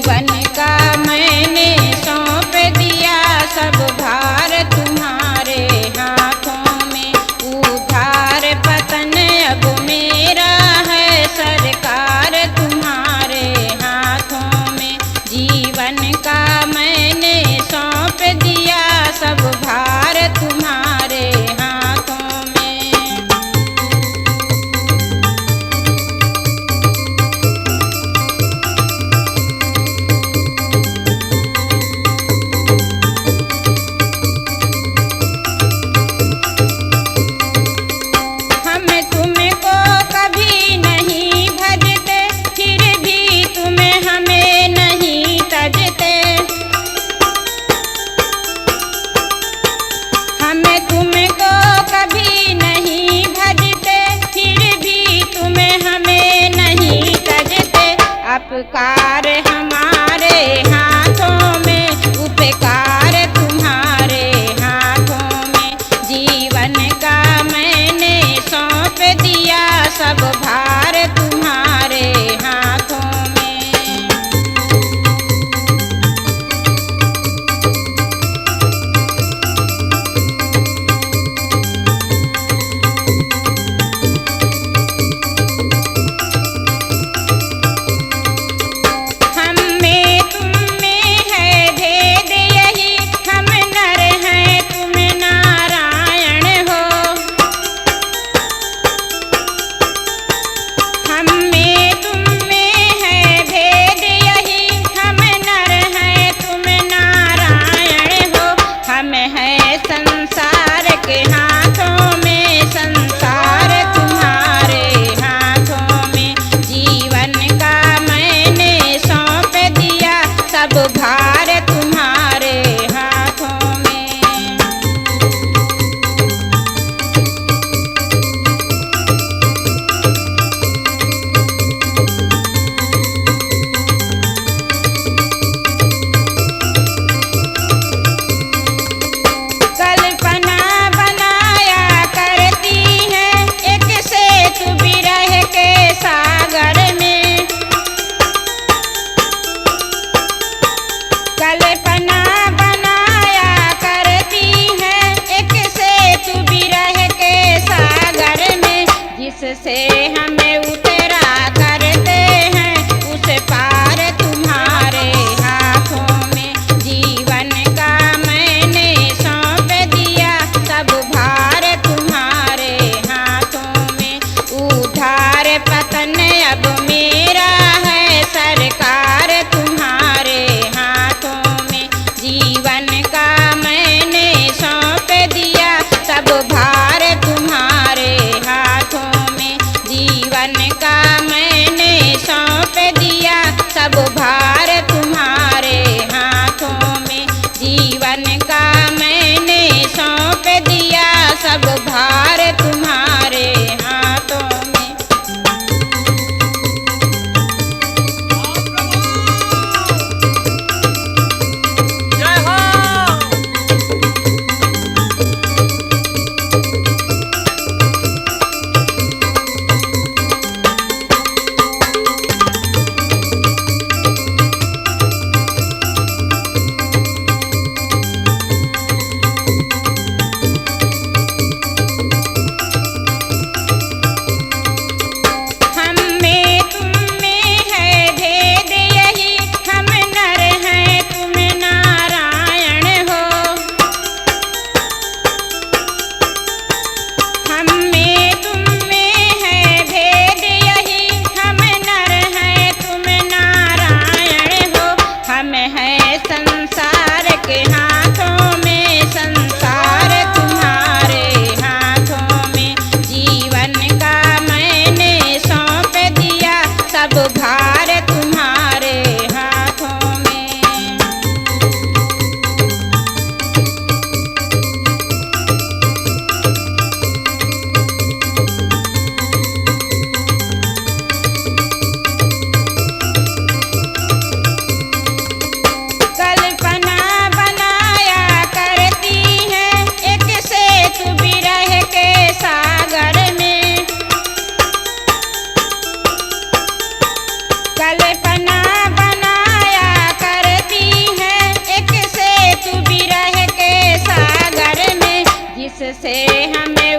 जीवन का मैंने सौंप दिया सब भार तुम्हारे हाथों में। उद्धार पतन अब मेरा है सरकार तुम्हारे हाथों में। जीवन का मैंने सौंप दिया सब भार तुम्हारे हाथों में। हम तुमको कभी नहीं भजते, फिर भी तुम हमें नहीं तजते। हम तुमको कभी नहीं भजते, फिर भी तुम हमें नहीं तजते। अपकार हमारे हाथों में, उपकार तुम्हारे हाथों में। जीवन का मैंने सौंप दिया सब भार तुम्हारे हाथों में। हम में तुम में है भेद यही, हम नर हैं तुम नारायण हो। हम में तुम में है भेद यही, हम नर हैं तुम नारायण हो। हम हैं संसार के हाथों में, संसार तुम्हारे हाथों में। जीवन का मैंने सौंप दिया सब भार तुम्हारे हाथों में। कल्पना बनाया करती है एक सेतु बिरह के सागर में। कल्पना बनाया करती है एक सेतु बिरह के सागर में। जिससे हमें उतरा करते हैं उस पार तुम्हारे हाथों में। जीवन का मैंने सौंप दिया सब भार तुम्हारे हाथों में। उद्धार पतन अब मेरा है सरकार तुम्हारे हाथों में। जीवन का मैंने सौंप दिया सब भार तुम्हारे हाथों में। जीवन का मैंने सौंप दिया सब भार तुम्हारे हाथों में। जीवन का मैंने सौंप दिया सब भार तुम्हारे हाथों में। जय हो। हम में तुम में है भेद यही, हम नर हैं तुम नारायण हो। हम में तुम में है भेद यही, हम नर हैं तुम नारायण हो। हम हैं संसार के हाथों में, संसार तुम्हारे हाथों में। जीवन का मैंने सौंप दिया सब भार तुम्हारे हाथों में। कल्पना बनाया करती है एक सेतु बिरह के सागर में। कल्पना बनाया जिससे हमें